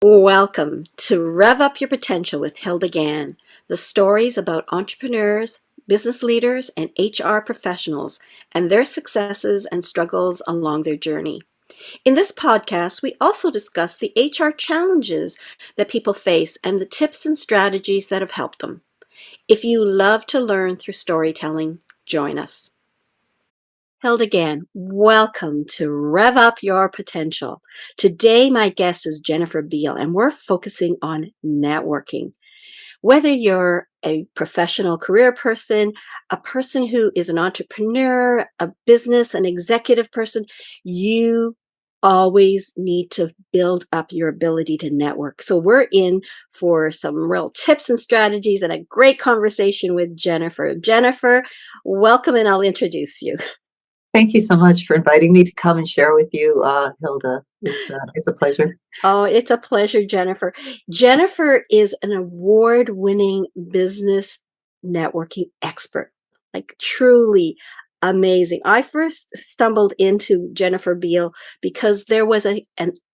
Welcome to Rev Up Your Potential with Hilda Gann, the stories about entrepreneurs, business leaders, and HR professionals and their successes and struggles along their journey. In this podcast, we also discuss the HR challenges that people face and the tips and strategies that have helped them. If you love to learn through storytelling, join us. Hilda Gann, welcome to Rev Up Your Potential. Today, my guest is Jennifer Beale, and we're focusing on networking. Whether you're a professional career person, a person who is an entrepreneur, a business, an executive person, you always need to build up your ability to network. So we're in for some real tips and strategies and a great conversation with Jennifer. Jennifer, welcome, and I'll introduce you. Thank you so much for inviting me to come and share with you, Hilda. It's a pleasure. Oh, it's a pleasure, Jennifer. Jennifer is an award-winning business networking expert, like truly amazing. I first stumbled into Jennifer Beale because there was an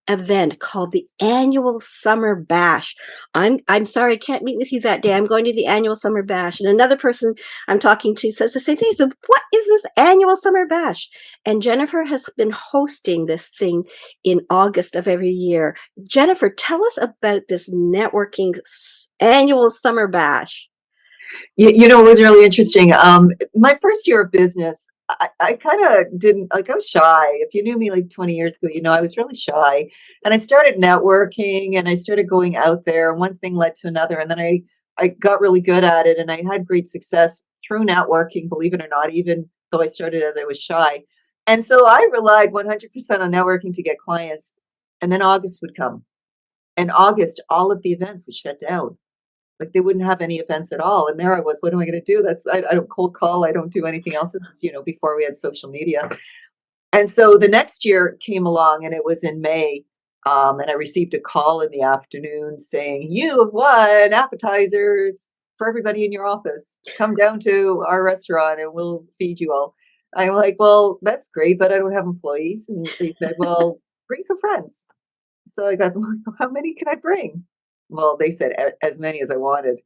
event called the Annual Summer Bash. I'm sorry I can't meet with you that day. I'm going to the Annual Summer Bash. And another person I'm talking to says the same thing. He said, "What is this Annual Summer Bash?" And Jennifer has been hosting this thing in August of every year. Jennifer, tell us about this networking annual summer bash. It was really interesting. My first year of business, I kind of didn't like, I was shy. If you knew me like 20 years ago, I was really shy. And I started networking and I started going out there, and one thing led to another. And then I got really good at it and I had great success through networking, believe it or not, even though I started as I was shy. And so I relied 100% on networking to get clients. And then August would come. And August, all of the events would shut down. Like they wouldn't have any events at all. And there I was, what am I going to do? I don't cold call. I don't do anything else. This is, before we had social media. And so the next year came along and it was in May. And I received a call in the afternoon saying, "You have won appetizers for everybody in your office. Come down to our restaurant and we'll feed you all." I'm like, "Well, that's great, but I don't have employees." And they said, "Well, bring some friends." So I got them like, "How many can I bring?" Well, they said as many as I wanted.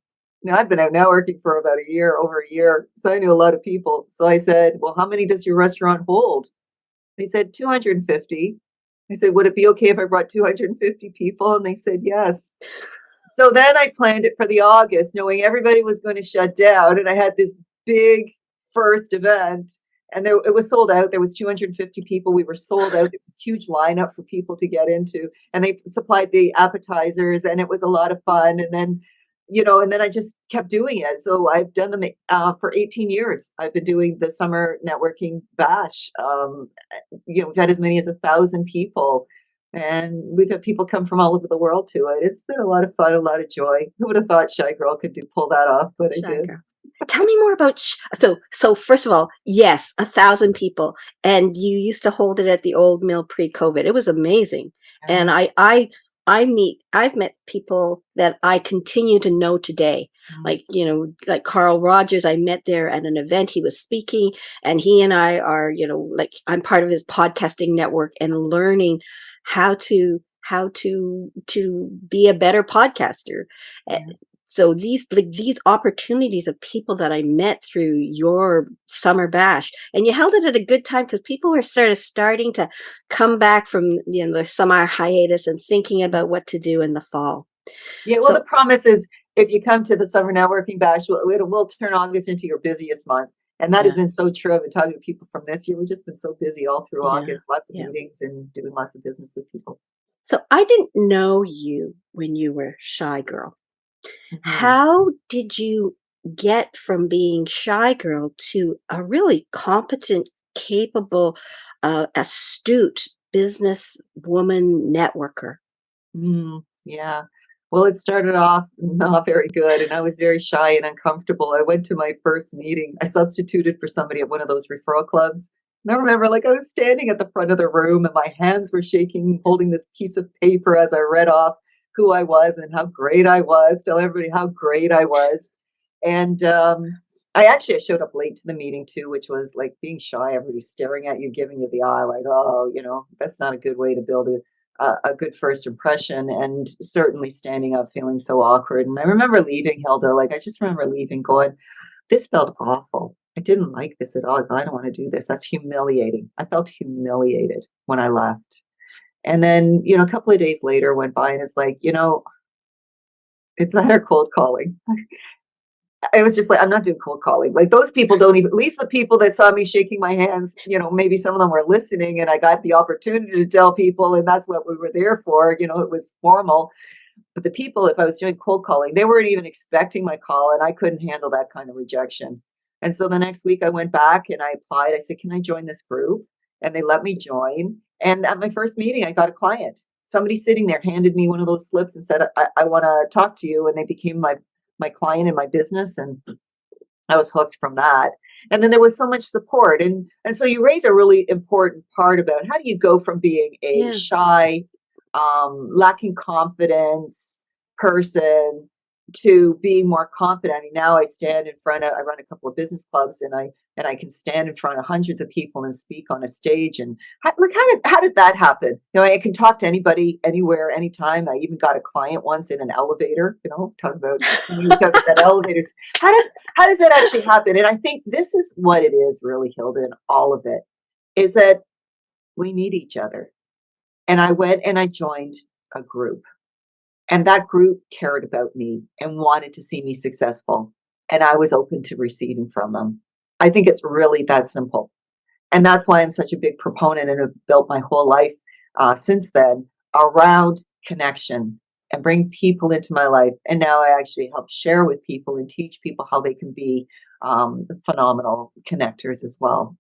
I'd been out networking for about a year, over a year, so I knew a lot of people. So I said, "Well, how many does your restaurant hold?" They said 250. I said, "Would it be okay if I brought 250 people?" And they said yes. So then I planned it for the August, knowing everybody was going to shut down, and I had this big first event, and it was sold out. There was 250 people. We were sold out. It was a huge lineup for people to get into, and they supplied the appetizers, and it was a lot of fun. And then I just kept doing it. So I've done them for 18 years. I've been doing the summer networking bash. We've had as many as 1,000 people. And we've had people come from all over the world to it. It's been a lot of fun, a lot of joy. Who would have thought Shy Girl could pull that off? But I did. Shaka. Tell me more about so first of all, yes, 1,000 people, and you used to hold it at the old mill pre-COVID. It was amazing, and I've met people that I continue to know today. Like, like Carl Rogers, I met there at an event. He was speaking, and he and I are, like I'm part of his podcasting network and learning how to be a better podcaster. So these opportunities of people that I met through your summer bash, and you held it at a good time because people were sort of starting to come back from the summer hiatus and thinking about what to do in the fall. Yeah, well, the promise is if you come to the Summer Networking Bash, we'll turn August into your busiest month. And that has been so true. I've been talking to people from this year. We've just been so busy all through August, lots of meetings and doing lots of business with people. So I didn't know you when you were Shy Girl. Mm-hmm. How did you get from being Shy Girl to a really competent, capable, astute business woman networker? Yeah. Well, it started off not very good, and I was very shy and uncomfortable. I went to my first meeting. I substituted for somebody at one of those referral clubs. And I remember, I was standing at the front of the room, and my hands were shaking, holding this piece of paper as I read off who I was and how great I was, tell everybody how great I was. And I showed up late to the meeting too, which was like being shy. Everybody's staring at you, giving you the eye, like, oh, that's not a good way to build a good first impression, and certainly standing up feeling so awkward. And I remember leaving, Hilda, like I just remember leaving going, this felt awful. I didn't like this at all. I go, I don't want to do this. That's humiliating. I felt humiliated when I left. And then, a couple of days later went by and it's like, it's that or cold calling. I was just like, I'm not doing cold calling. Like those people don't even, at least the people that saw me shaking my hands, maybe some of them were listening and I got the opportunity to tell people, and that's what we were there for. It was formal. But the people, if I was doing cold calling, they weren't even expecting my call, and I couldn't handle that kind of rejection. And so the next week I went back and I applied. I said, can I join this group? And they let me join. And at my first meeting, I got a client. Somebody sitting there handed me one of those slips and said, I want to talk to you. And they became my client in my business. And I was hooked from that. And then there was so much support. And so you raise a really important part about how do you go from being a Yeah. shy, lacking confidence person to being more confident. I mean, now I run a couple of business clubs, and I can stand in front of hundreds of people and speak on a stage. And how did that happen? I can talk to anybody, anywhere, anytime. I even got a client once in an elevator. Talk about you talk about elevators. How does that actually happen? And I think this is what it is, really, Hilda, and all of it is that we need each other. And I went and I joined a group, and that group cared about me and wanted to see me successful. And I was open to receiving from them. I think it's really that simple. And that's why I'm such a big proponent and have built my whole life since then around connection and bring people into my life. And now I actually help share with people and teach people how they can be phenomenal connectors as well.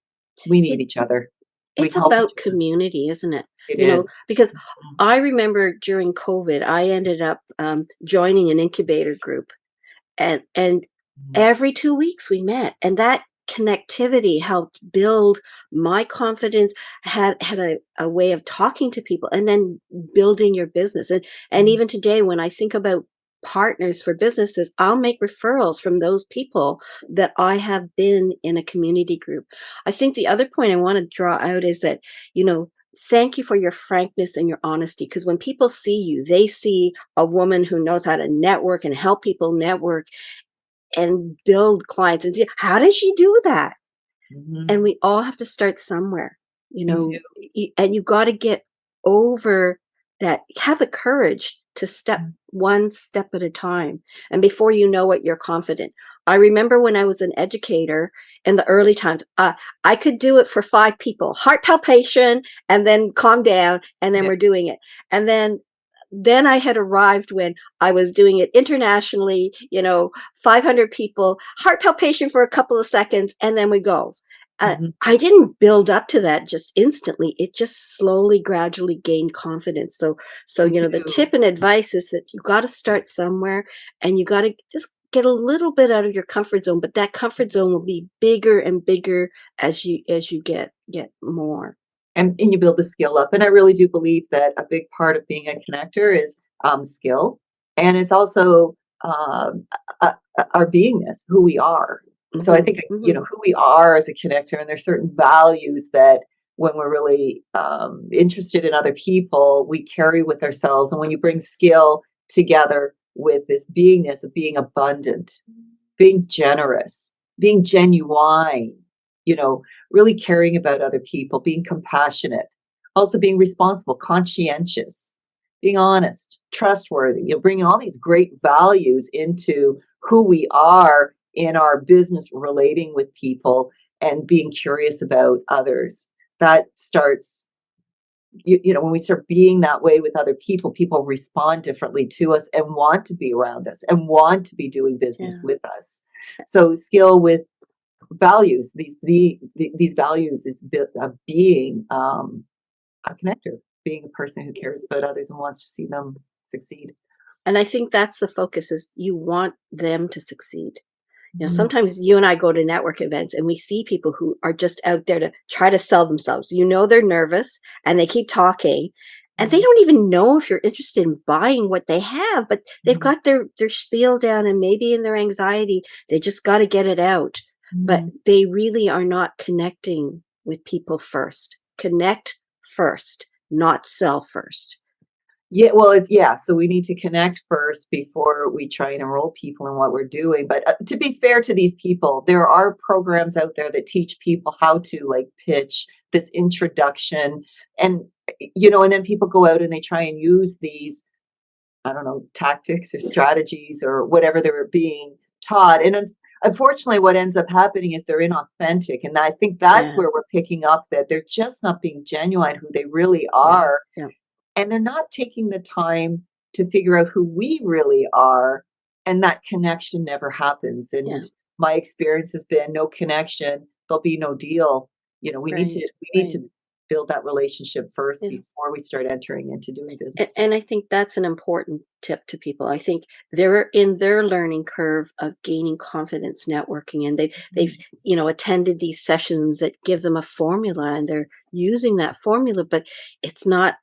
We need It, each other. We it's help each about other. community, isn't it? It is. Because I remember during COVID, I ended up joining an incubator group, and Mhm. every 2 weeks we met, and that connectivity helped build my confidence, had a way of talking to people and then building your business. And Mhm. even today, when I think about partners for businesses, I'll make referrals from those people that I have been in a community group. I think the other point I want to draw out is that, thank you for your frankness and your honesty, because when people see you, they see a woman who knows how to network and help people network and build clients, and see, how does she do that? And Mhm. we all have to start somewhere, We do. and you got to get over that, have the courage to step Mm. one step at a time. And before you know it, you're confident. I remember when I was an educator in the early times, I could do it for 5 people, heart palpitation, and then calm down, and then Yeah. we're doing it. And then I had arrived when I was doing it internationally, 500 people, heart palpitation for a couple of seconds, and then we go. Mhm. I didn't build up to that just instantly. It just slowly, gradually gained confidence. So We the do. tip and advice is that you got to start somewhere, and you got to just get a little bit out of your comfort zone. But that comfort zone will be bigger and bigger as you get more. And you build the skill up. And I really do believe that a big part of being a connector is skill, and it's also um, our beingness, who we are. So I Hmm. think Hmm. who we are as a connector, and there's certain values that when we're really interested in other people, we carry with ourselves. And when you bring skill together with this beingness of being abundant, being generous, being genuine, you know, really caring about other people, being compassionate, also being responsible, conscientious, being honest, trustworthy. You're bringing all these great values into who we are in our business, relating with people and being curious about others. That starts, when we start being that way with other people, people respond differently to us and want to be around us and want to be doing business Yeah. with us. So skill with values, these values is being a connector, being a person who cares about others and wants to see them succeed. And I think that's the focus, is you want them to succeed. Mhm. Sometimes you and I go to network events and we see people who are just out there to try to sell themselves. They're nervous and they keep talking, and they Mhm. don't even know if you're interested in buying what they have, but they've Mhm. got their spiel down, and maybe in their anxiety, they just got to get it out. But Mhm. they really are not connecting with people first. Connect first, not sell first. Yeah, well, yeah. So we need to connect first before we try and enroll people in what we're doing. But to be fair to these people, there are programs out there that teach people how to like pitch this introduction, and and then people go out and they try and use these, I don't know, tactics or strategies or whatever they were being taught. And unfortunately, what ends up happening is they're inauthentic. And I think that's Yeah, where we're picking up that they're just not being genuine who they really yeah, are. yeah, And they're not taking the time to figure out who we really are. And that connection never happens. And yeah. my experience has been no connection, there'll be no deal. Right, We need right. to build that relationship first Yeah. before we start entering into doing And, business together. and I think that's an important tip to people. I think they're in their learning curve of gaining confidence networking, and they've attended these sessions that give them a formula, and they're using that formula, but it's not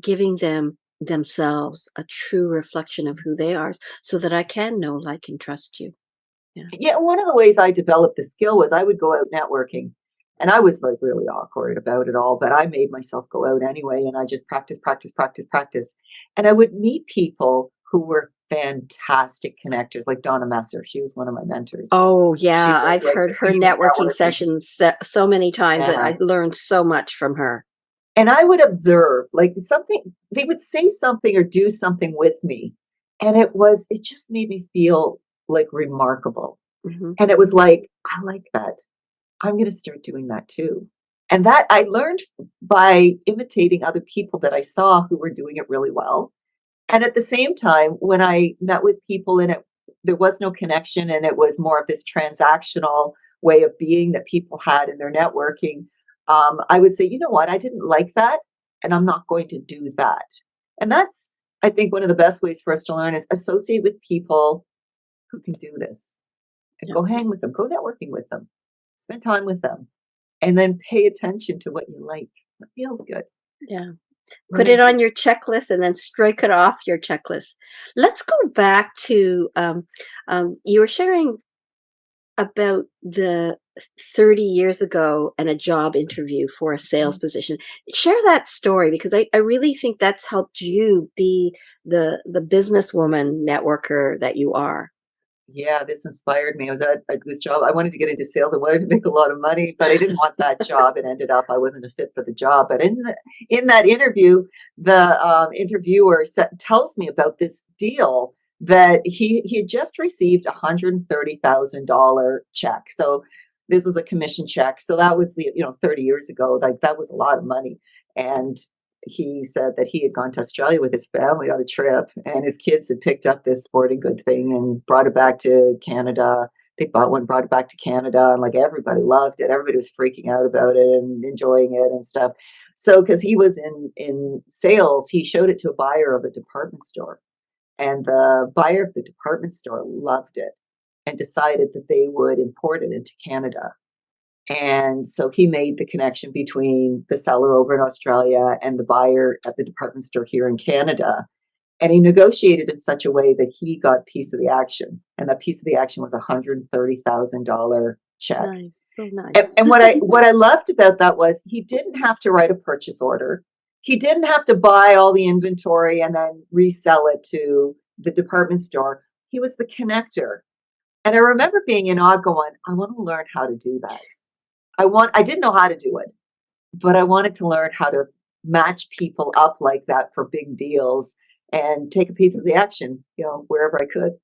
giving them themselves a true reflection of who they are, so that I can know, like, and trust you. Yeah. Yeah, one of the ways I developed the skill was I would go out networking, and I was like really awkward about it all, but I made myself go out anyway, and I just practice, practice, practice, practice. And I would meet people who were fantastic connectors, like Donna Messer. She was one of my mentors. Oh, She yeah, was I've like heard the her queen of networking networking. sessions so many times that Yeah. I learned so much from her. And I would observe like something, they would say something or do something with me. And it just made me feel like remarkable. Mhm. And it was like, I like that. I'm going to start doing that too. And that I learned by imitating other people that I saw who were doing it really well. And at the same time, when I met with people and there was no connection and it was more of this transactional way of being that people had in their networking, I would say, you know what, I didn't like that and I'm not going to do that. And that's, I think, one of the best ways for us to learn is associate with people who can do this and Yeah, go hang with them, go networking with them, spend time with them, and then pay attention to what you like. What feels good? yeah. What Put it makes you on your checklist and then strike it off your checklist. Let's go back to you were sharing about the 30 years ago and a job interview for a sales position. Share that story because I really think that's helped you be the businesswoman networker that you are. Yeah, this inspired me. I was at this job. I wanted to get into sales. I wanted to make a lot of money, but I didn't want that job. It ended up I wasn't a fit for the job. But in that interview, the interviewer tells me about this deal that he had just received $130,000 check. So this was a commission check. So that was 30 years ago. Like that was a lot of money. And he said that he had gone to Australia with his family on a trip, and his kids had picked up this sporting good thing and brought it back to Canada. They bought one, brought it back to Canada, and like everybody loved it. Everybody was freaking out about it and enjoying it and stuff. So, because he was in sales, he showed it to a buyer of a department store, and the buyer of the department store loved it and decided that they would import it into Canada. And so he made the connection between the seller over in Australia and the buyer at the department store here in Canada. And he negotiated in such a way that he got a piece of the action. And that piece of the action was a $130,000 check. Nice, so And, nice. and what I loved about that was he didn't have to write a purchase order. He didn't have to buy all the inventory and then resell it to the department store. He was the connector. And I remember being in awe going, I want to learn how to do that. I didn't know how to do it, but I wanted to learn how to match people up like that for big deals and take a piece of the action, wherever I could. So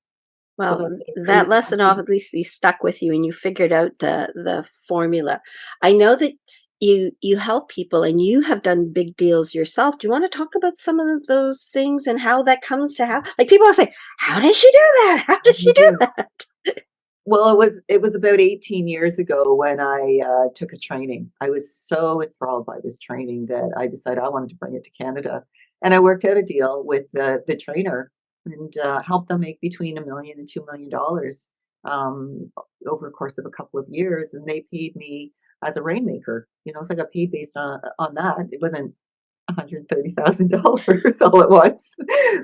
Well, that's what I that created the lesson company. obviously stuck with you and you figured out the formula. I know that you help people and you have done big deals yourself. Do you want to talk about some of those things and how that comes to how like people are saying, how did she do that? How What did do you she do do? that? Well, it was about 18 years ago when I took a training. I was so enthralled by this training that I decided I wanted to bring it to Canada, and I worked out a deal with the trainer and helped them make between $1 million and $2 million over the course of a couple of years, and they paid me as a rainmaker. So I got paid based on that. It wasn't $130,000 all at once.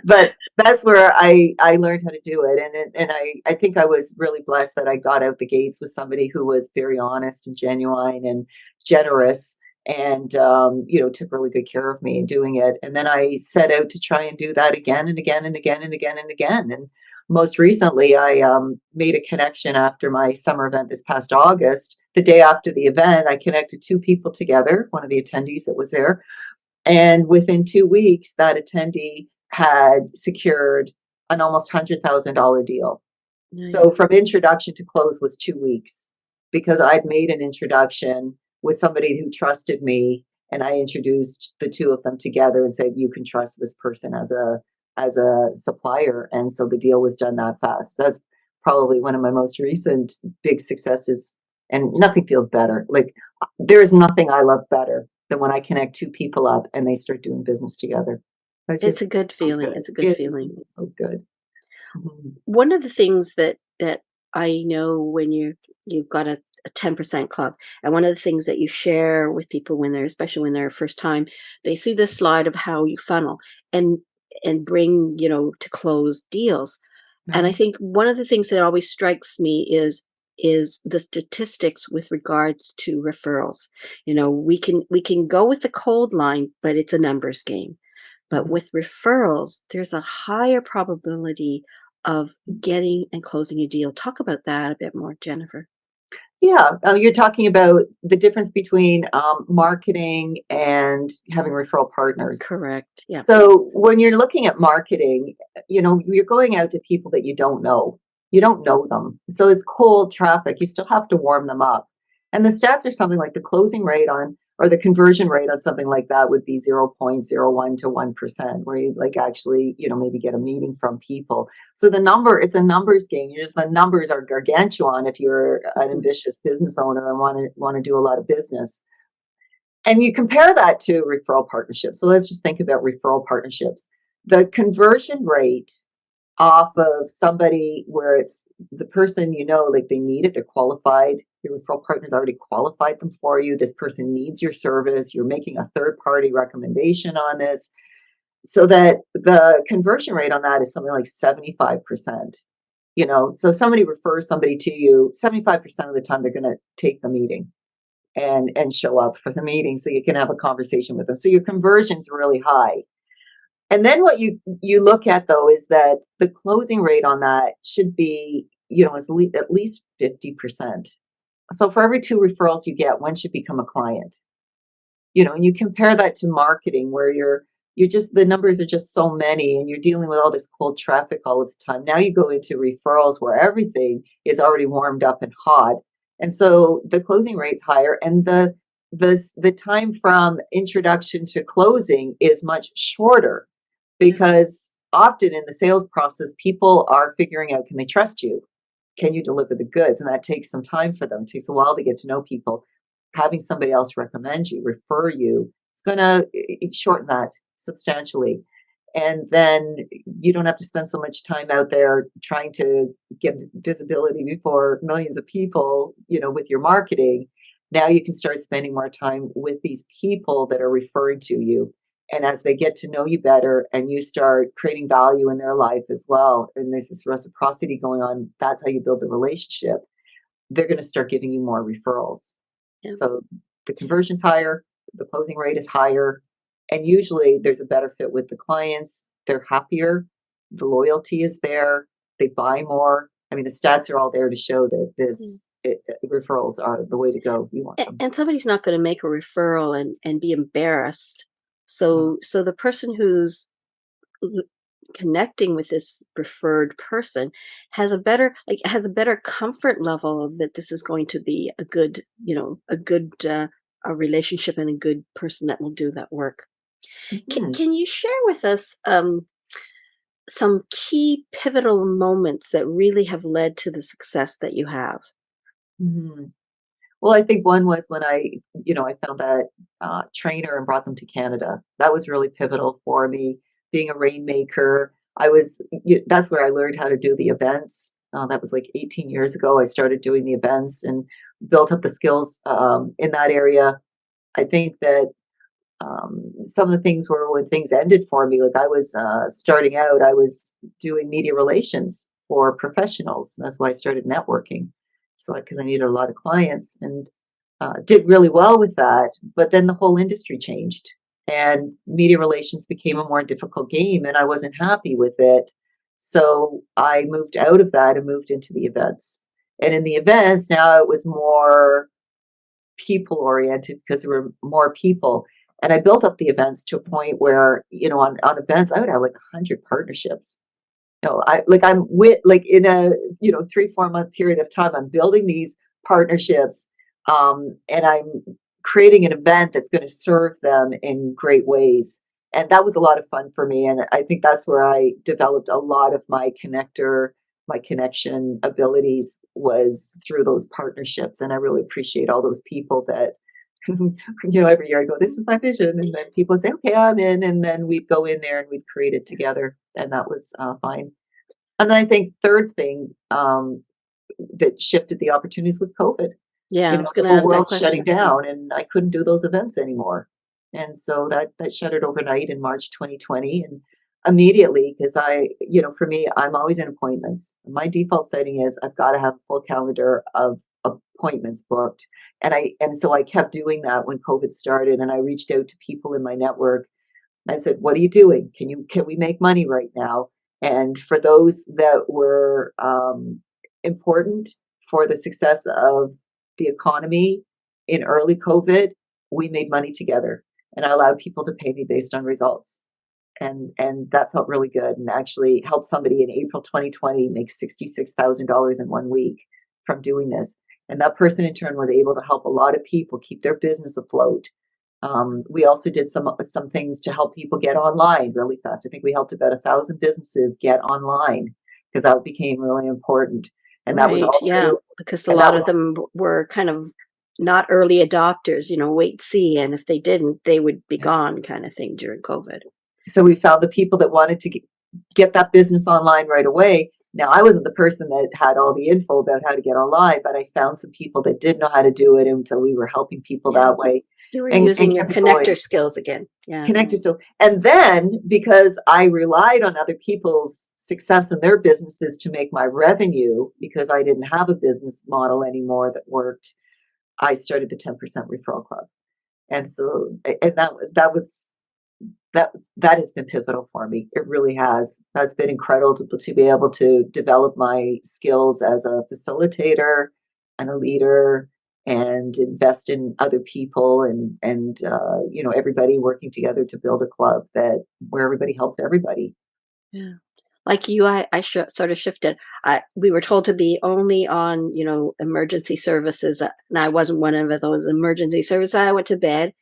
But that's where I learned how to do it. And I think I was really blessed that I got out the gates with somebody who was very honest and genuine and generous. and took really good care of me in doing it. And then I set out to try and do that again and again and again and again and again. And most recently, I made a connection after my summer event this past August. The day after the event, I connected two people together, one of the attendees that was there. And within 2 weeks, that attendee had secured an almost $100,000 deal. So Nice. from introduction to close was 2 weeks because I'd made an introduction with somebody who trusted me, and I introduced the two of them together and said, "You can trust this person as a supplier." And so the deal was done that fast. That's probably one of my most recent big successes, and nothing feels better. Like there is nothing I love better than when I connect two people up and they start doing business together. It's It's just a good so feeling. good. It's a good It feeling. is so good. Mhm. One of the things that I know when you've got a 10% club, and one of the things that you share with people when they're, especially when they're first time, they see the slide of how you funnel and bring, to close deals. And I Right. think one of the things that always strikes me is the statistics with regards to referrals. We can go with the cold line, but it's a numbers game. But Mhm. with referrals, there's a higher probability of getting and closing a deal. Talk about that a bit more, Jennifer. Yeah, you're talking about the difference between marketing and having referral partners. Correct. Yeah. So when you're looking at marketing, you're going out to people that you don't know. You don't know them. So it's cold traffic. You still have to warm them up. And the stats are something like the closing rate on or the conversion rate on something like that would be 0.01 to 1%, where you like actually, maybe get a meeting from people. So it's a numbers game. The numbers are gargantuan if you're an Mhm. ambitious business owner and want to do a lot of business. And you compare that to referral partnerships. So let's just think about referral partnerships. The conversion rate off of somebody where it's the person, like they need it, they're qualified, your referral partner's already qualified them for you. This person needs your service. You're making a third party recommendation on this. So that the conversion rate on that is something like 75%. So if somebody refers somebody to you, 75% of the time they're going to take the meeting and show up for the meeting so you can have a conversation with them. So your conversion's really high. And then what you look at though is that the closing rate on that should be, at least 50%. So for every two referrals you get, one should become a client. And you compare that to marketing where you're just the numbers are just so many and you're dealing with all this cold traffic all of the time. Now you go into referrals where everything is already warmed up and hot. And so the closing rate's higher and the time from introduction to closing is much shorter Yeah. because often in the sales process people are figuring out, can they trust you? Can you deliver the goods? And that takes some time for them. It takes a while to get to know people. Having somebody else recommend you, refer you, it's going to shorten that substantially. And then you don't have to spend so much time out there trying to get visibility before millions of people, with your marketing. Now you can start spending more time with these people that are referring to you. And as they get to know you better and you start creating value in their life as well, and there's this reciprocity going on, that's how you build the relationship. They're going to start giving you more referrals. Yeah. So the conversion's higher, the closing rate is higher, and usually there's a better fit with the clients. They're happier, the loyalty is there, they buy more. I mean, the stats are all there to show that Yeah. referrals are the way to go. You want them. And somebody's not going to make a referral and be embarrassed. Uh, So the person who's l- connecting with this preferred person has a better comfort level that this is going to be a good, a relationship and a good person that will do that work. mhm, Can you share with us some key pivotal moments that really have led to the success that you have? mhm. Well, I think one was when I found that trainer and brought them to Canada. That was really pivotal for me. Being a rainmaker, that's where I learned how to do the events. That was like 18 years ago. I started doing the events and built up the skills in that area. I think that some of the things were when things ended for me. Like I was starting out, I was doing media relations for professionals. That's why I started networking. So because I needed a lot of clients, and did really well with that, but then the whole industry changed and media relations became a more difficult game and I wasn't happy with it. So I moved out of that and moved into the events. And in the events, now it was more people oriented because there were more people. And I built up the events to a point where, on events, I would have like 100 partnerships. I'm with like in a 3-4 month period of time, I'm building these partnerships, and I'm creating an event that's going to serve them in great ways. And that was a lot of fun for me. And I think that's where I developed a lot of my connection abilities was through those partnerships. And I really appreciate all those people that, every year I go, this is my vision. And then people say, okay, I'm in. And then we'd go in there and we'd create it together. And that was fine. And then I think third thing that shifted the opportunities was COVID. Yeah, I was The going to whole ask that world shutting question. down, and I couldn't do those events anymore. And so that shut it overnight in March 2020, and immediately because for me, I'm always in appointments. My default setting is I've got to have a full calendar of appointments booked, and so I kept doing that when COVID started, and I reached out to people in my network. I said, "What are you doing? Can we make money right now?" And for those that were important for the success of the economy in early COVID, we made money together, and I allowed people to pay me based on results, and that felt really good, and actually helped somebody in April 2020 make $66,000 in 1 week from doing this. And that person in turn was able to help a lot of people keep their business afloat. We also did some things to help people get online really fast. I think we helped about 1,000 businesses get online because that became really important. And that was Right. all Yeah. through, Because a and that lot of was them were kind of not early adopters, wait, see. And if they didn't, they would be gone kind of thing during COVID. so we found the people that wanted to get that business online right away. Now, I wasn't the person that had all the info about how to get online, but I found some people that did know how to do it, and so we were helping people Yeah. that way, You were and using your kept it going. connector skills again. Yeah. Connected. So, and then because I relied on other people's success in their businesses to make my revenue, because I didn't have a business model anymore that worked, I started the 10% Referral Club. And so, and that has been pivotal for me. It really has. That's been incredible to be able to develop my skills as a facilitator and a leader and invest in other people and everybody working together to build a club that where everybody helps everybody. Yeah. Like you, I sort of shifted. We were told to be only on, emergency services, and I wasn't one of those emergency services. I went to bed,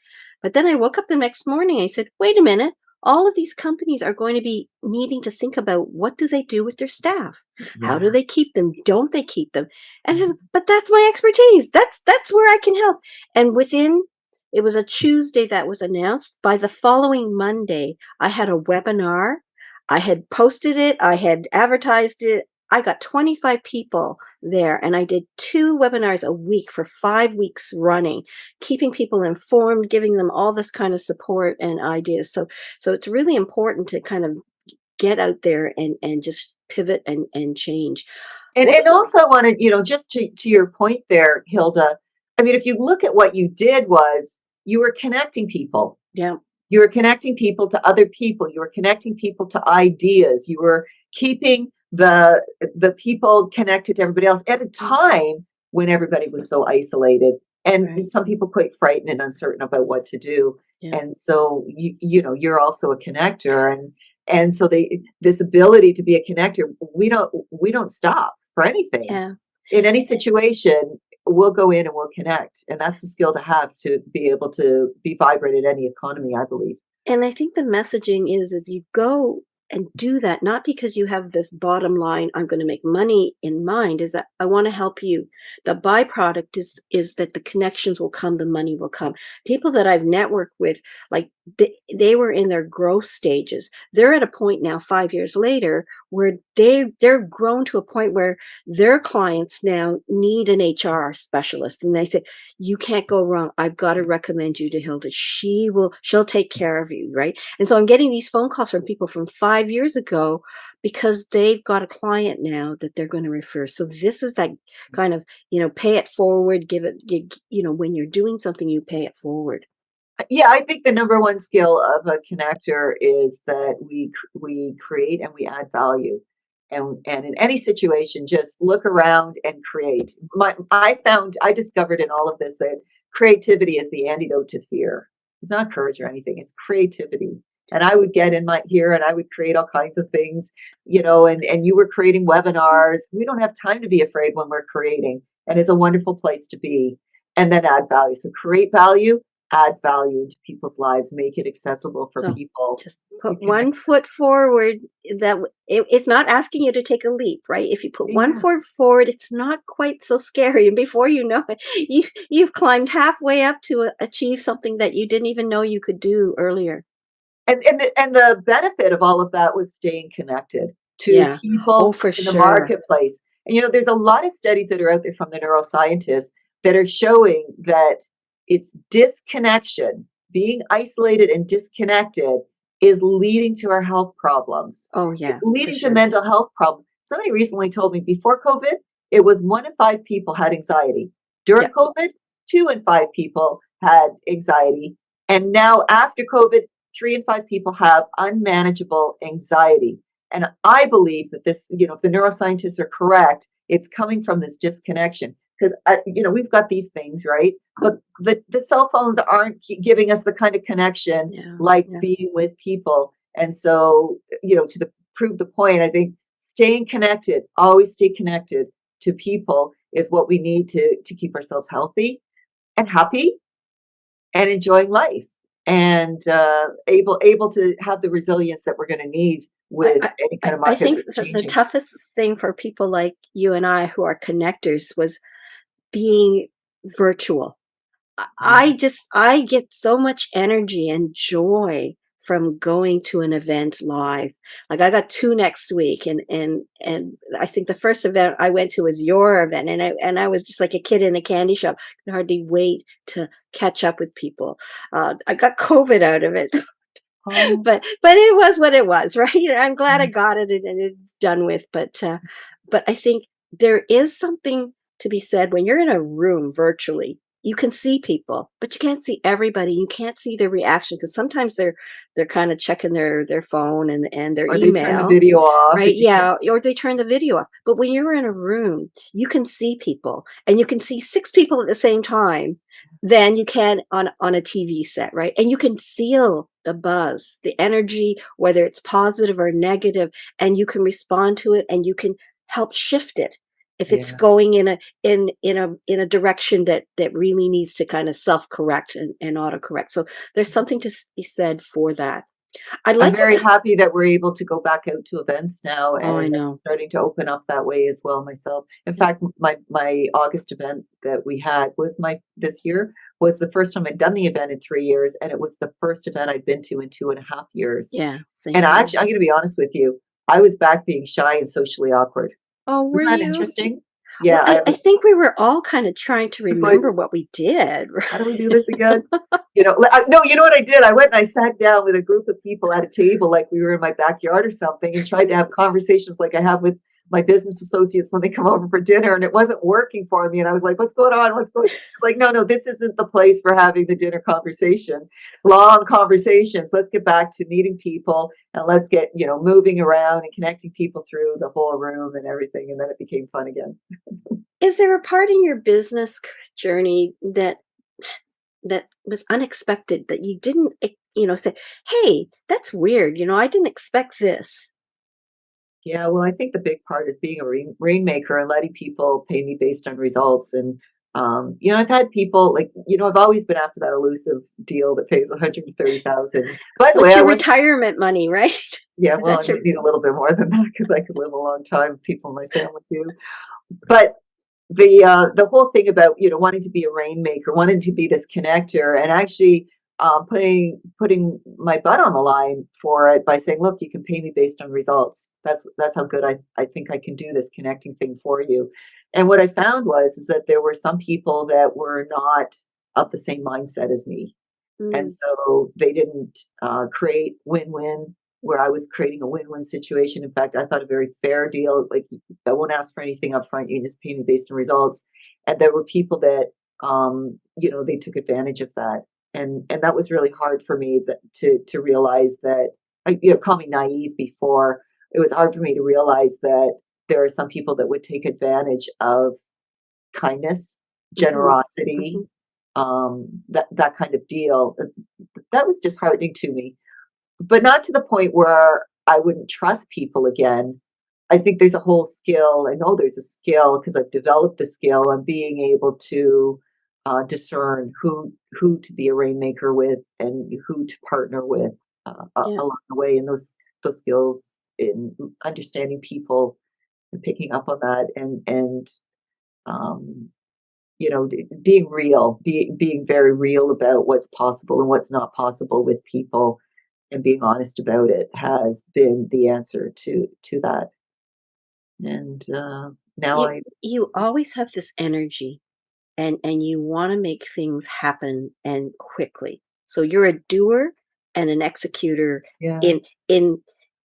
but then I woke up the next morning. I said, "Wait a minute! All of these companies are going to be needing to think about what do they do with their staff? How do Yeah. they keep them? Don't they keep them?" And I said, but that's my expertise. That's where I can help. And it was a Tuesday that was announced. By the following Monday, I had a webinar. I had posted it, I had advertised it. I got 25 people there, and I did 2 webinars a week for 5 weeks running, keeping people informed, giving them all this kind of support and ideas. So it's really important to kind of get out there and just pivot and change. What And also I wanted, just to your point there, Hilda, I mean, if you look at what you did was you were connecting people. Yeah, You were connecting people to other people. You were connecting people to ideas. You were keeping the people connected to everybody else at a time when everybody was so isolated and right. some people quite frightened and uncertain about what to do. Yeah. And so you're also a connector, and so this ability to be a connector, we don't stop for anything Yeah. in any situation. We'll go in and we'll connect. And that's a skill to have to be able to be vibrant in any economy, I believe. And I think the messaging is you go and do that, not because you have this bottom line, I'm going to make money in mind, is that I want to help you. The byproduct is that the connections will come, the money will come. People that I've networked with, like they were in their growth stages. They're at a point now 5 years later where they're grown to a point where their clients now need an HR specialist, and they say, you can't go wrong. I've got to recommend you to Hilda. She'll take care of you, right? And so I'm getting these phone calls from people from 5 years ago because they've got a client now that they're going to refer. So this is that kind of, pay it forward, when you're doing something, you pay it forward. Yeah, I think the number one skill of a connector is that we create and we add value. And in any situation, just look around and create. I discovered in all of this that creativity is the antidote to fear. It's not courage or anything, it's creativity. And I would get in my here and I would create all kinds of things, and you were creating webinars. We don't have time to be afraid when we're creating, and it's a wonderful place to be. And then add value. So create value, add value into people's lives, make it accessible for So people just to put connect. one foot forward. It's not asking you to take a leap, right? If you put one Yeah. foot forward, it's not quite so scary. And before you know it, you've climbed halfway up to achieve something that you didn't even know you could do earlier. And the benefit of all of that was staying connected to Yeah. Oh, people for in the sure. marketplace. And there's a lot of studies that are out there from the neuroscientists that are showing that it's disconnection, being isolated and disconnected is leading to our health problems. Oh, It's yeah, for leading to sure. mental health problems. Somebody recently told me before COVID, it was 1 in 5 people had anxiety. During Yeah. COVID, 2 in 5 people had anxiety. And now after COVID, 3 in 5 people have unmanageable anxiety. And I believe that this, if the neuroscientists are correct, it's coming from this disconnection. Because, we've got these things, right? But the cell phones aren't giving us the kind of connection Yeah. like Yeah. being with people. And so, prove the point, I think staying connected, always stay connected to people is what we need to keep ourselves healthy and happy and enjoying life and able to have the resilience that we're going to need I, with I, any kind I of I market think that's the changing. toughest thing for people like you and I who are connectors was being virtual. Yeah. I get so much energy and joy from going to an event live. Like I got two next week, and I think the first event I went to was your event, and I was just like a kid in a candy shop. Could hardly wait to catch up with people. I got COVID out of it, Oh, but it was what it was, right? I'm glad I yeah. got it, and it's done with. But I think there is something to be said when you're in a room virtually. You can see people, but you can't see everybody. You can't see their reaction because sometimes they're kind of checking their phone and their Or they turn the email, video off right? and you can't. Yeah, or they turn the video off. But when you're in a room, you can see people, and you can see six people at the same time than you can on a TV set, right? And you can feel the buzz, the energy, whether it's positive or negative, and you can respond to it, and you can help shift it if it's Yeah. going in a direction that really needs to kind of self-correct and autocorrect. So there's something to be said for that. I'd I'm like to very happy that we're able to go back out to events now, Oh, I and I'm know. starting to open up that way as well myself. In Yeah. fact, my August event that we had was my this year was the first time I'd done the event in 3 years, and it was the first event I'd been to in 2.5 years. Yeah, And same I here. actually, I'm going to be honest with you, I was back being shy and socially awkward. Oh, were Isn't that you? interesting? Well, Yeah, I think we were all kind of trying to was like, remember what we did. how do we do this again? No, you know what I did? I went and I sat down with a group of people at a table like we were in my backyard or something and tried to have conversations like I have with my business associates when they come over for dinner, and it wasn't working for me. And I was like, what's going on? What's going on? It's like, no, this isn't the place for having the dinner conversation, long conversations. Let's get back to meeting people and let's get, moving around and connecting people through the whole room and everything. And then it became fun again. Is there a part in your business journey that was unexpected that you didn't, say, "Hey, that's weird. I didn't expect this." Yeah, well, I think the big part is being a rainmaker and letting people pay me based on results. And, I've had people like, I've always been after that elusive deal that pays 130,000. By the way, That's I your once, retirement money, right? yeah, well, I That's your might need a little bit more than that because I could live a long time. People in my family do. But the whole thing about, wanting to be a rainmaker, wanting to be this connector, and actually putting my butt on the line for it by saying, look, you can pay me based on results. That's how good I think I can do this connecting thing for you. And what I found was is that there were some people that were not of the same mindset as me. And Mm, so they didn't create win-win where I was creating a win-win situation. In fact, I thought a very fair deal, like I won't ask for anything up front. You can just pay me based on results. And there were people that, they took advantage of that. And that was really hard for me to realize that, call me naive before. It was hard for me to realize that there are some people that would take advantage of kindness, mhm, generosity, mhm. that kind of deal. That was disheartening to me, but not to the point where I wouldn't trust people again. I think there's a whole skill. I know there's a skill because I've developed the skill of being able to discern who to be a rainmaker with and who to partner with Yeah. along the way, and those skills in understanding people and picking up on that and um, being real, being very real about what's possible and what's not possible with people, and being honest about it has been the answer to that. And now You I, you always have this energy and you wanna make things happen and quickly. So you're a doer and an executor yeah, in in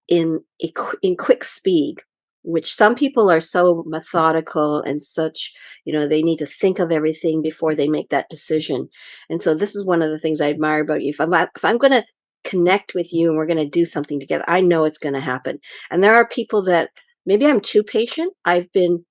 in quick speed, which some people are so methodical and such, they need to think of everything before they make that decision. And so this is one of the things I admire about you. If I'm gonna connect with you and we're gonna do something together, I know it's gonna happen. And there are people that maybe I'm too patient. I've been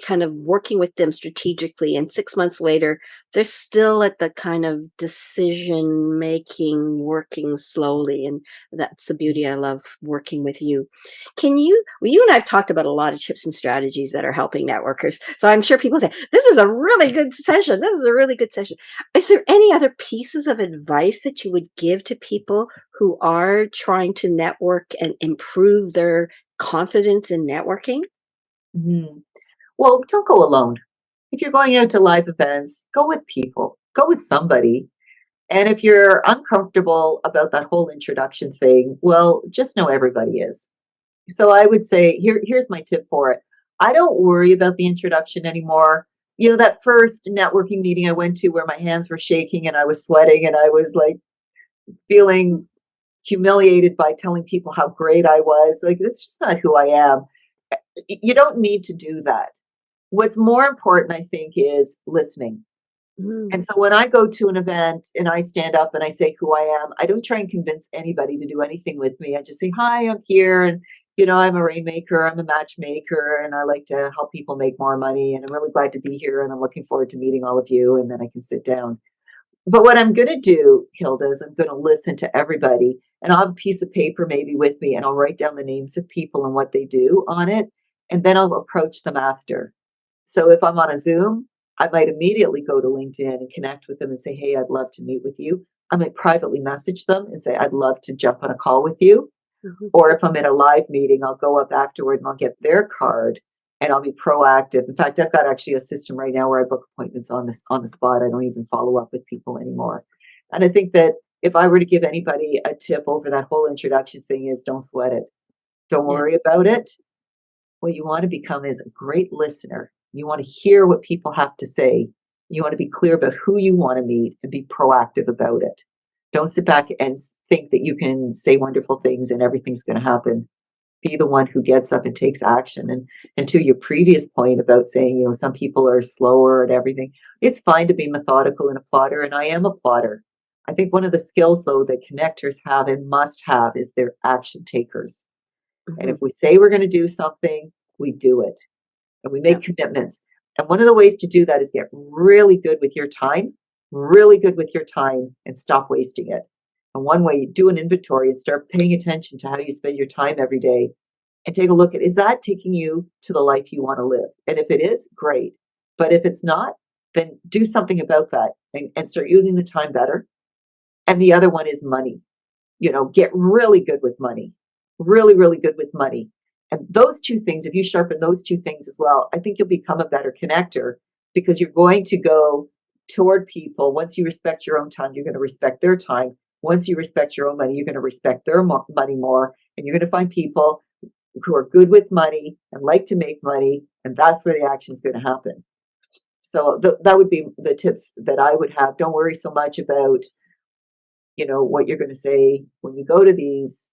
kind of working with them strategically, and 6 months later, they're still at the kind of decision making, working slowly, and that's the beauty. I love working with you. You and I have talked about a lot of tips and strategies that are helping networkers, so I'm sure people say, "This is a really good session. This is a really good session." Is there any other pieces of advice that you would give to people who are trying to network and improve their confidence in networking? mhm. Well, don't go alone. If you're going out to live events, go with people, go with somebody. And if you're uncomfortable about that whole introduction thing, well, just know everybody is. So I would say here's my tip for it. I don't worry about the introduction anymore. That first networking meeting I went to where my hands were shaking and I was sweating and I was like feeling humiliated by telling people how great I was. Like, that's just not who I am. You don't need to do that. What's more important, I think, is listening. Mm, And so when I go to an event and I stand up and I say who I am, I don't try and convince anybody to do anything with me. I just say, hi, I'm here. And, I'm a rainmaker, I'm a matchmaker, and I like to help people make more money. And I'm really glad to be here. And I'm looking forward to meeting all of you. And then I can sit down. But what I'm going to do, Hilda, is I'm going to listen to everybody. And I'll have a piece of paper maybe with me and I'll write down the names of people and what they do on it. And then I'll approach them after. So if I'm on a Zoom, I might immediately go to LinkedIn and connect with them and say, hey, I'd love to meet with you. I might privately message them and say, I'd love to jump on a call with you. mhm. Or if I'm in a live meeting, I'll go up afterward and I'll get their card and I'll be proactive. In fact, I've got actually a system right now where I book appointments on the spot. I don't even follow up with people anymore. And I think that if I were to give anybody a tip over that whole introduction thing is don't sweat it. Don't Yeah, worry about it. What you want to become is a great listener. You want to hear what people have to say. You want to be clear about who you want to meet and be proactive about it. Don't sit back and think that you can say wonderful things and everything's going to happen. Be the one who gets up and takes action. And to your previous point about saying, some people are slower and everything, it's fine to be methodical and a plotter, and I am a plotter. I think one of the skills though that connectors have and must have is they're action takers. And if mhm, we say we're going to do something, we do it and we yeah, make commitments. And one of the ways to do that is get really good with your time, really good with your time, and stop wasting it. And one way, you do an inventory and start paying attention to how you spend your time every day and take a look at, is that taking you to the life you want to live? And if it is, great. But if it's not, then do something about that and start using the time better. And the other one is money. Get really good with money, really, really good with money. And those two things, if you sharpen those two things as well, I think you'll become a better connector because you're going to go toward people. Once you respect your own time, you're going to respect their time. Once you respect your own money, you're going to respect their money more. And you're going to find people who are good with money and like to make money. And that's where the action is going to happen. So that would be the tips that I would have. Don't worry so much about, what you're going to say when you go to these.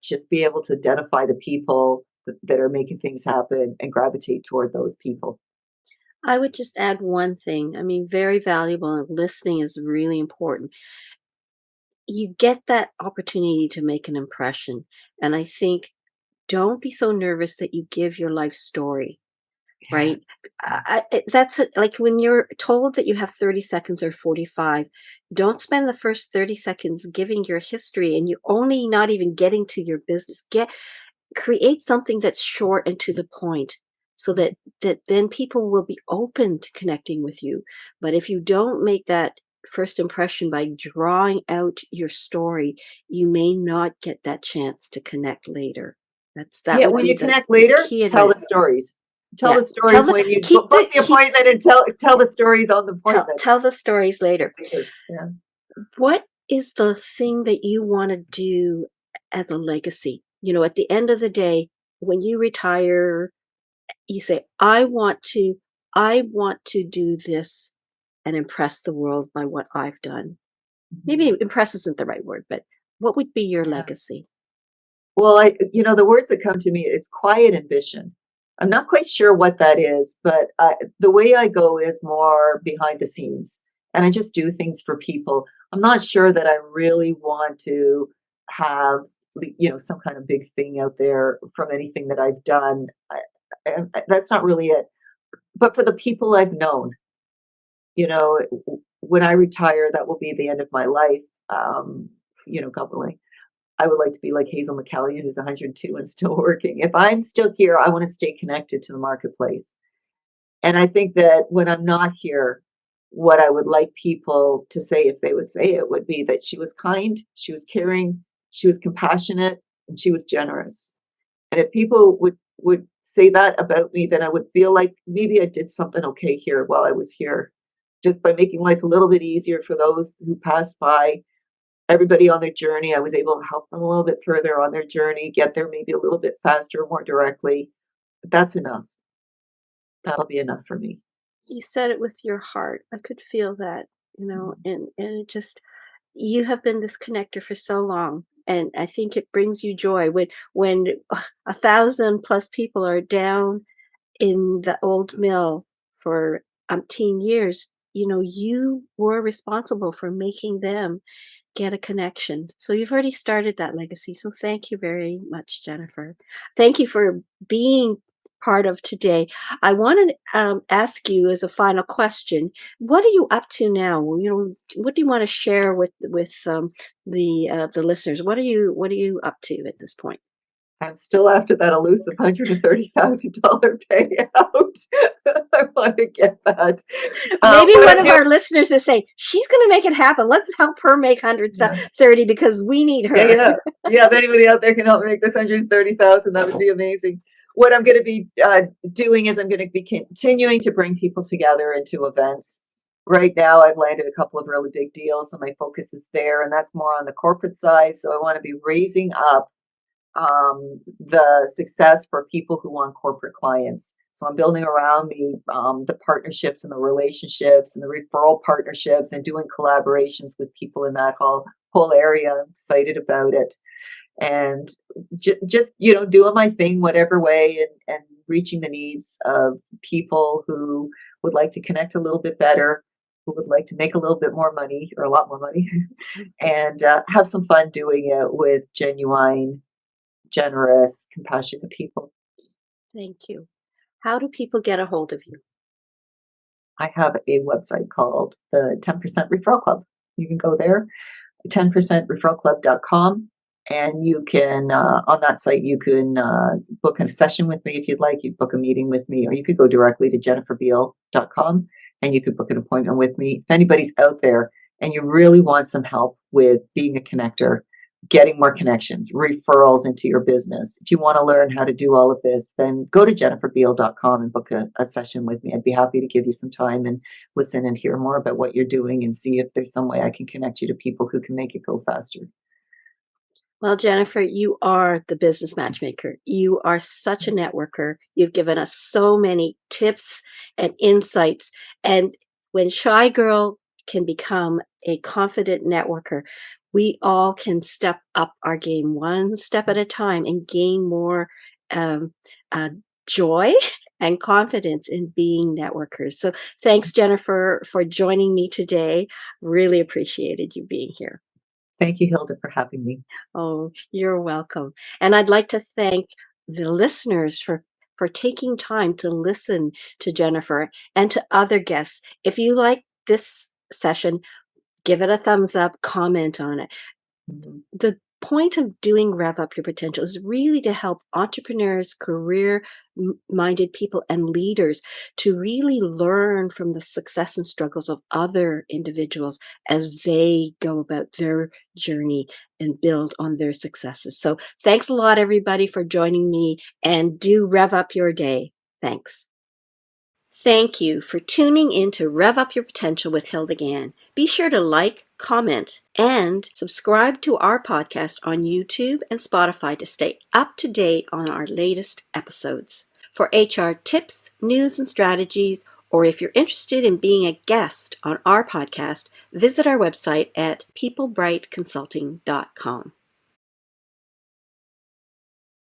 Just be able to identify the people that are making things happen and gravitate toward those people. I would just add one thing. I mean, very valuable, and listening is really important. You get that opportunity to make an impression. And I think don't be so nervous that you give your life story, Yeah. right? That's it. Like when you're told that you have 30 seconds or 45, don't spend the first 30 seconds giving your history and you only not even getting to your business. Create something that's short and to the point so that then people will be open to connecting with you. But if you don't make that first impression by drawing out your story, you may not get that chance to connect later. That Yeah, would when be you the connect later, key tell the advice. stories. Tell Yeah, the stories when you keep book the keep appointment, and tell the stories on the appointment. tell the stories later. Later. Yeah. What is the thing that you want to do as a legacy? At the end of the day, when you retire, you say, I want to do this and impress the world by what I've done. Maybe Mhm. impress isn't the right word, but what would be your Yeah. legacy? Well, the words that come to me, it's quiet ambition. I'm not quite sure what that is, but the way I go is more behind the scenes, and I just do things for people. I'm not sure that I really want to have, some kind of big thing out there from anything that I've done. That's not really it. But for the people I've known, when I retire, that will be the end of my life. God willing. I would like to be like Hazel McCallion, who's 102 and still working. If I'm still here, I want to stay connected to the marketplace. And I think that when I'm not here, what I would like people to say, if they would say it, would be that she was kind, she was caring, she was compassionate, and she was generous. And if people would say that about me, then I would feel like maybe I did something okay here while I was here, just by making life a little bit easier for those who passed by. Everybody on their journey, I was able to help them a little bit further on their journey, get there maybe a little bit faster, more directly. But that's enough. That'll be enough for me. You said it with your heart. I could feel that, and it just you have been this connector for so long. And I think it brings you joy when 1,000 plus people are down in the old mill for umpteen years. You were responsible for making them get a connection. So you've already started that legacy. So thank you very much, Jennifer. Thank you for being part of today. I want to ask you as a final question: what are you up to now? What do you want to share with the listeners? What are you up to at this point? I'm still after that elusive $130,000 payout. I want to get that. Maybe What one I'm of doing, our listeners is saying she's going to make it happen. Let's help her make yeah, 130 because we need yeah, her. yeah, yeah. If anybody out there can help me make this 130,000, that would be amazing. What I'm going to be doing is I'm going to be continuing to bring people together into events. Right now, I've landed a couple of really big deals, so my focus is there, and that's more on the corporate side. So I want to be raising up the success for people who want corporate clients. So I'm building around me the partnerships and the relationships and the referral partnerships and doing collaborations with people in that whole area. I'm excited about it, and just doing my thing whatever way, and reaching the needs of people who would like to connect a little bit better, who would like to make a little bit more money or a lot more money, and have some fun doing it with genuine, generous, compassionate people. Thank you. How do people get a hold of you? I have a website called the 10% Referral Club. You can go there, 10%referralclub.com. And you can, on that site, you can book a session with me if you'd like. You book a meeting with me, or you could go directly to jenniferbeale.com and you could book an appointment with me. If anybody's out there and you really want some help with being a connector, getting more connections, referrals into your business. If you want to learn how to do all of this, then go to jenniferbeale.com and book a session with me. I'd be happy to give you some time and listen and hear more about what you're doing and see if there's some way I can connect you to people who can make it go faster. Well, Jennifer, you are the business matchmaker. You are such a networker. You've given us so many tips and insights. And when Shy Girl can become a confident networker, we all can step up our game one step at a time and gain more um, uh, joy and confidence in being networkers. So thanks, Jennifer, for joining me today. Really appreciated you being here. Thank you, Hilda, for having me. Oh, you're welcome. And I'd like to thank the listeners for taking time to listen to Jennifer and to other guests. If you like this session, give it a thumbs up, comment on it. The point of doing Rev Up Your Potential is really to help entrepreneurs, career minded people, and leaders to really learn from the success and struggles of other individuals as they go about their journey and build on their successes. So thanks a lot, everybody, for joining me, and do Rev Up Your Day. Thanks. Thank you for tuning in to Rev Up Your Potential with Hilda Gann. Be sure to like, comment, and subscribe to our podcast on YouTube and Spotify to stay up to date on our latest episodes. For HR tips, news, and strategies, or if you're interested in being a guest on our podcast, visit our website at peoplebrightconsulting.com.